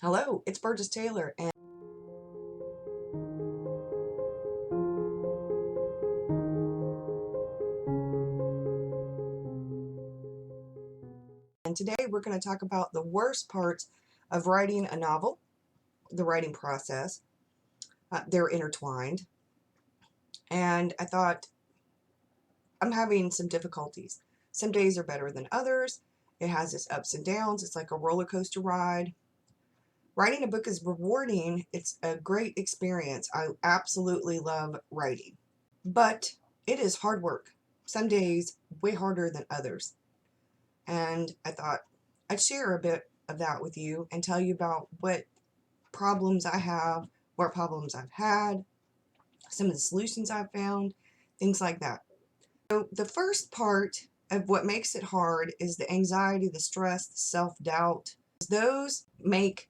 Hello, it's Burgess Taylor, and today we're going to talk about the worst parts of writing a novel, the writing process. They're intertwined, and I thought I'm having some difficulties. Some days are better than others. It has its ups and downs. It's like a roller coaster ride. Writing a book is rewarding. It's a great experience. I absolutely love writing, but it is hard work. Some days way harder than others. And I thought I'd share a bit of that with you and tell you about what problems I have, what problems I've had, some of the solutions I've found, things like that. So the first part of what makes it hard is the anxiety, the stress, the self-doubt. Those make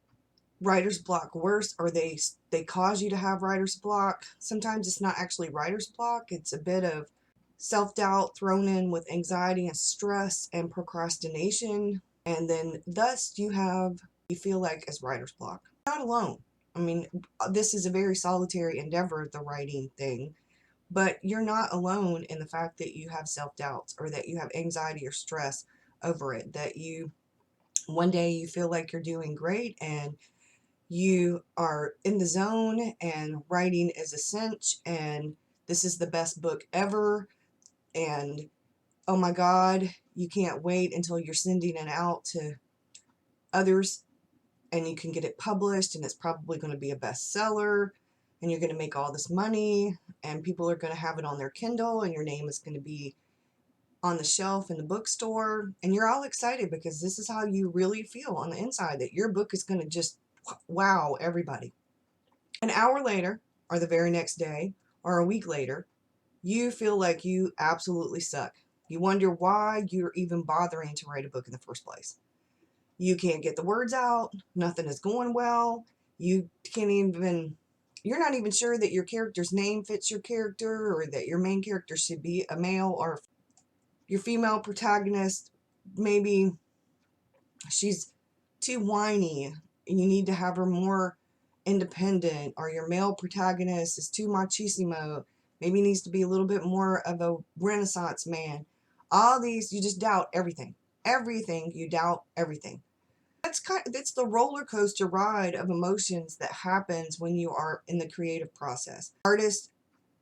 writer's block worse, or they cause you to have writer's block. Sometimes it's not actually writer's block, it's a bit of self-doubt thrown in with anxiety and stress and procrastination, and then thus you feel like as writer's block. You're not alone. I mean, this is a very solitary endeavor, the writing thing, but you're not alone in the fact that you have self-doubts or that you have anxiety or stress over it, that you one day you feel like you're doing great and you are in the zone and writing is a cinch and this is the best book ever, and oh my God, you can't wait until you're sending it out to others and you can get it published and it's probably going to be a bestseller and you're going to make all this money and people are going to have it on their Kindle and your name is going to be on the shelf in the bookstore, and you're all excited because this is how you really feel on the inside, that your book is going to just wow everybody. An hour later, or the very next day, or a week later, you feel like you absolutely suck. You wonder why you're even bothering to write a book in the first place. You can't get the words out, nothing is going well, you can't even, you're not even sure that your character's name fits your character or that your main character should be a male, or your female protagonist, maybe she's too whiny, you need to have her more independent, or your male protagonist is too machismo, maybe needs to be a little bit more of a Renaissance man. All these, you just doubt everything. Everything, you doubt everything. That's the roller coaster ride of emotions that happens when you are in the creative process. Artists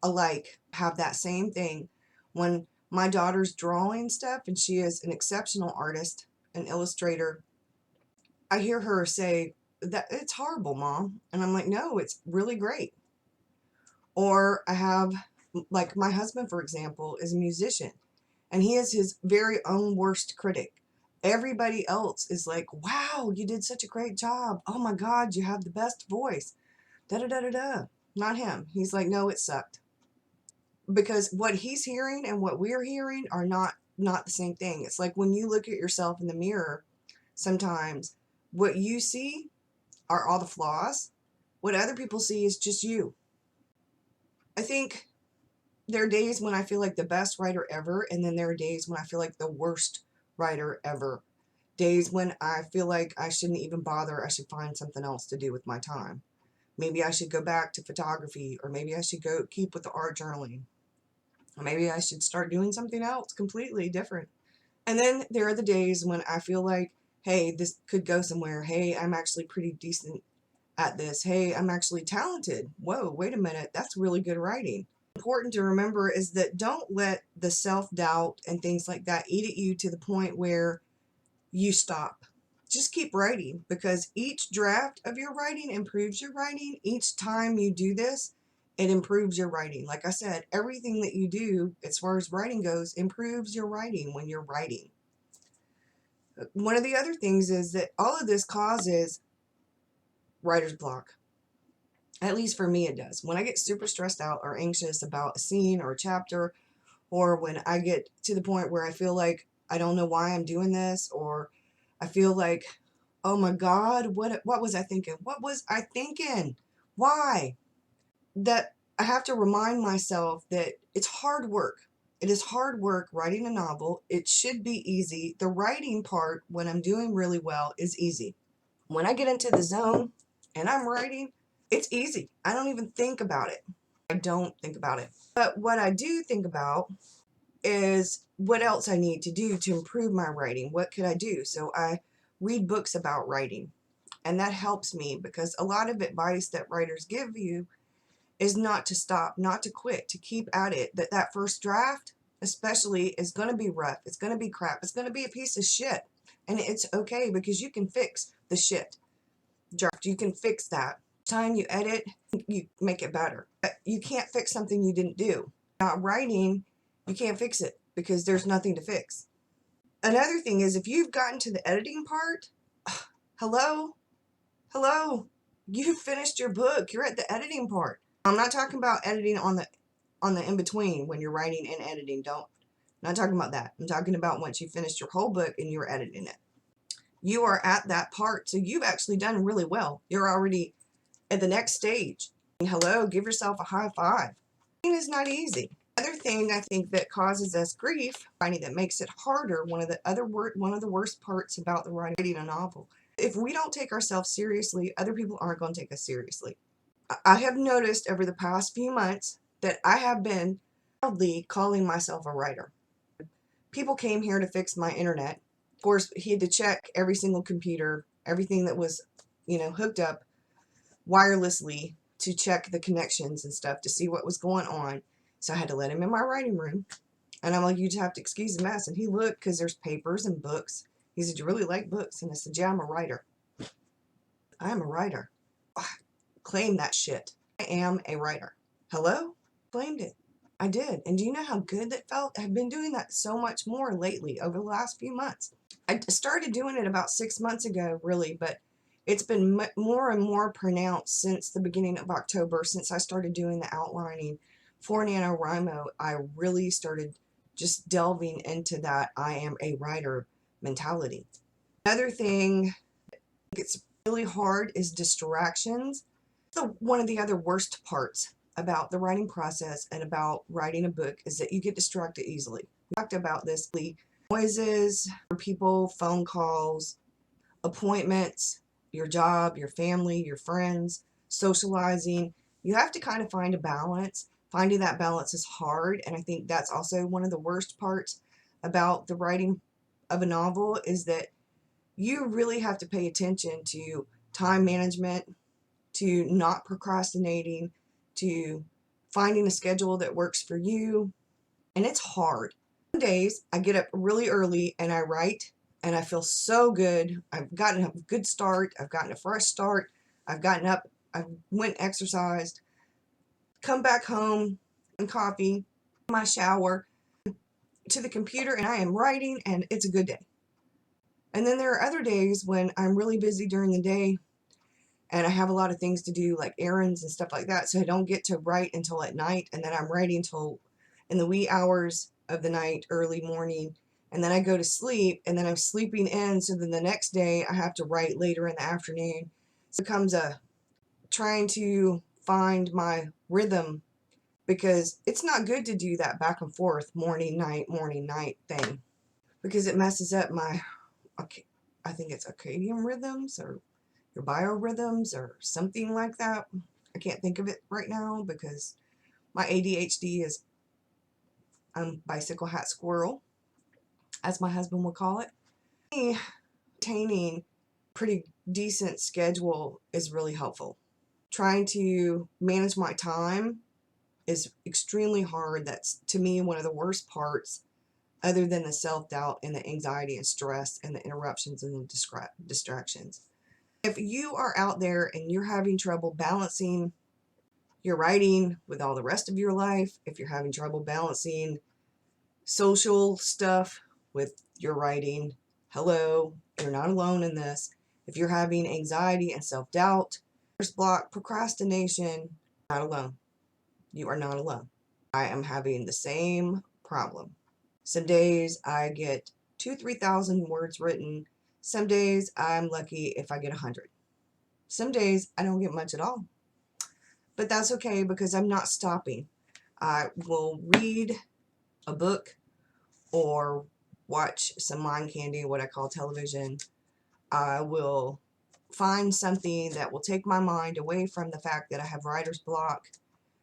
alike have that same thing. When my daughter's drawing stuff, and she is an exceptional artist, an illustrator, I hear her say that it's horrible, Mom. And I'm like, no, it's really great. Or I have, like, my husband, for example, is a musician and he is his very own worst critic. Everybody else is like, wow, you did such a great job. Oh my God, you have the best voice. Da da da da da. Not him. He's like, no, it sucked. Because what he's hearing and what we're hearing are not the same thing. It's like when you look at yourself in the mirror, sometimes what you see are all the flaws. What other people see is just you. I think there are days when I feel like the best writer ever, and then there are days when I feel like the worst writer ever. Days when I feel like I shouldn't even bother, I should find something else to do with my time. Maybe I should go back to photography, or maybe I should go keep with the art journaling. Or maybe I should start doing something else completely different. And then there are the days when I feel like, hey, this could go somewhere. Hey, I'm actually pretty decent at this. Hey, I'm actually talented. Whoa, wait a minute. That's really good writing. Important to remember is that don't let the self-doubt and things like that eat at you to the point where you stop. Just keep writing, because each draft of your writing improves your writing. Each time you do this, it improves your writing. Like I said, everything that you do as far as writing goes improves your writing when you're writing. One of the other things is that all of this causes writer's block. At least for me it does. When I get super stressed out or anxious about a scene or a chapter, or when I get to the point where I feel like I don't know why I'm doing this, or I feel like, oh my God, what was I thinking? What was I thinking? Why? That I have to remind myself that it's hard work. It is hard work writing a novel. It should be easy. The writing part, when I'm doing really well, is easy. When I get into the zone and I'm writing, it's easy. I don't even think about it. I don't think about it. But what I do think about is what else I need to do to improve my writing. What could I do? So I read books about writing, and that helps me because a lot of advice that writers give you is not to stop, not to quit, to keep at it. That first draft especially is going to be rough. It's going to be crap. It's going to be a piece of shit. And it's okay because you can fix the shit draft. You can fix that. Time you edit, you make it better. But you can't fix something you didn't do. Not writing, you can't fix it because there's nothing to fix. Another thing is if you've gotten to the editing part, hello, you finished your book. You're at the editing part. I'm not talking about editing on the in between when you're writing and editing. I'm not talking about that. I'm talking about once you finished your whole book and you're editing it. You are at that part, so you've actually done really well. You're already at the next stage. Hello, give yourself a high five. It is not easy. Another thing I think that causes us grief, writing that makes it harder, one of the worst parts about the writing a novel. If we don't take ourselves seriously, other people aren't going to take us seriously. I have noticed over the past few months that I have been proudly calling myself a writer. People came here to fix my internet. Of course, he had to check every single computer, everything that was, hooked up wirelessly to check the connections and stuff to see what was going on. So I had to let him in my writing room. And I'm like, you just have to excuse the mess. And he looked because there's papers and books. He said, you really like books? And I said, yeah, I'm a writer. I am a writer. Claim that shit. I am a writer. Hello? Claimed it. I did. And do you know how good that felt? I've been doing that so much more lately over the last few months. I started doing it about 6 months ago, really, but it's been more and more pronounced since the beginning of October, since I started doing the outlining for NaNoWriMo. I really started just delving into that I am a writer mentality. Another thing it's really hard is distractions. One of the other worst parts about the writing process and about writing a book is that you get distracted easily. We talked about this. Noises, people, phone calls, appointments, your job, your family, your friends, socializing. You have to kind of find a balance. Finding that balance is hard, and I think that's also one of the worst parts about the writing of a novel is that you really have to pay attention to time management, to not procrastinating, to finding a schedule that works for you, and it's hard. Some days I get up really early and I write, and I feel so good. I've gotten a good start. I've gotten a fresh start. I've gotten up. I went exercised, come back home, and coffee, my shower, to the computer, and I am writing, and it's a good day. And then there are other days when I'm really busy during the day and I have a lot of things to do, like errands and stuff like that, so I don't get to write until at night, and then I'm writing till in the wee hours of the night, early morning, and then I go to sleep, and then I'm sleeping in, so then the next day I have to write later in the afternoon. So it becomes a trying to find my rhythm, because it's not good to do that back and forth morning night thing, because it messes up my, okay, I think it's circadian rhythms or your biorhythms or something like that. I can't think of it right now because my ADHD is bicycle hat squirrel, as my husband would call it. Maintaining pretty decent schedule is really helpful. Trying to manage my time is extremely hard. That's, to me, one of the worst parts, other than the self-doubt and the anxiety and stress and the interruptions and the distractions. If you are out there and you're having trouble balancing your writing with all the rest of your life, if you're having trouble balancing social stuff with your writing, hello, you're not alone in this. If you're having anxiety and self-doubt, block, procrastination, not alone. You are not alone. I am having the same problem. Some days I get 2,000-3,000 words written. Some days I'm lucky if I get 100. Some days I don't get much at all. But that's okay because I'm not stopping. I will read a book or watch some mind candy, what I call television. I will find something that will take my mind away from the fact that I have writer's block,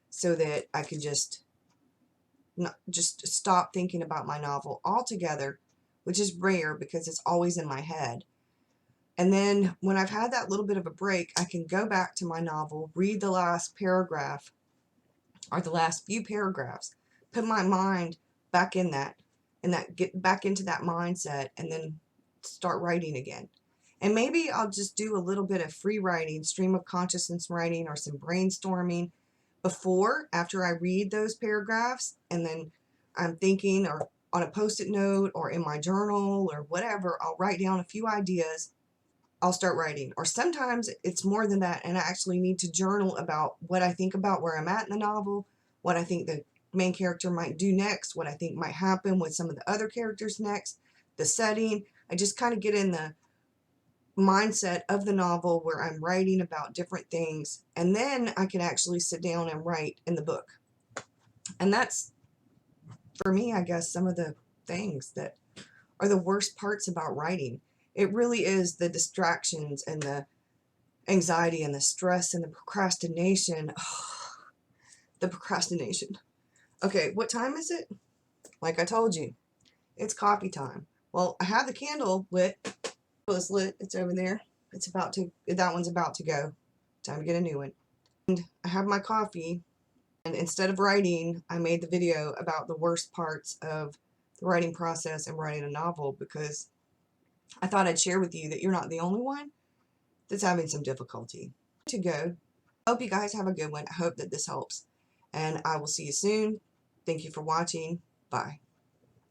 so that I can just stop thinking about my novel altogether, which is rare because it's always in my head. And then when I've had that little bit of a break, I can go back to my novel, read the last paragraph or the last few paragraphs, put my mind back in that, and get back into that mindset, and then start writing again. And maybe I'll just do a little bit of free writing, stream of consciousness writing, or some brainstorming after I read those paragraphs, and then I'm thinking, or on a post-it note or in my journal or whatever, I'll write down a few ideas. I'll start writing. Or sometimes it's more than that, and I actually need to journal about what I think about where I'm at in the novel, what I think the main character might do next, what I think might happen with some of the other characters next, the setting. I just kind of get in the mindset of the novel where I'm writing about different things, and then I can actually sit down and write in the book. And that's, for me, I guess, some of the things that are the worst parts about writing. It really is the distractions and the anxiety and the stress and the procrastination. The procrastination. Okay, what time is it? Like I told you, it's coffee time. Well, I have the candle lit. It's lit. It's over there. That one's about to go. Time to get a new one. And I have my coffee, and instead of writing, I made the video about the worst parts of the writing process and writing a novel, because I thought I'd share with you that you're not the only one that's having some difficulty. To go. Hope you guys have a good one. I hope that this helps, and I will see you soon. Thank you for watching. Bye.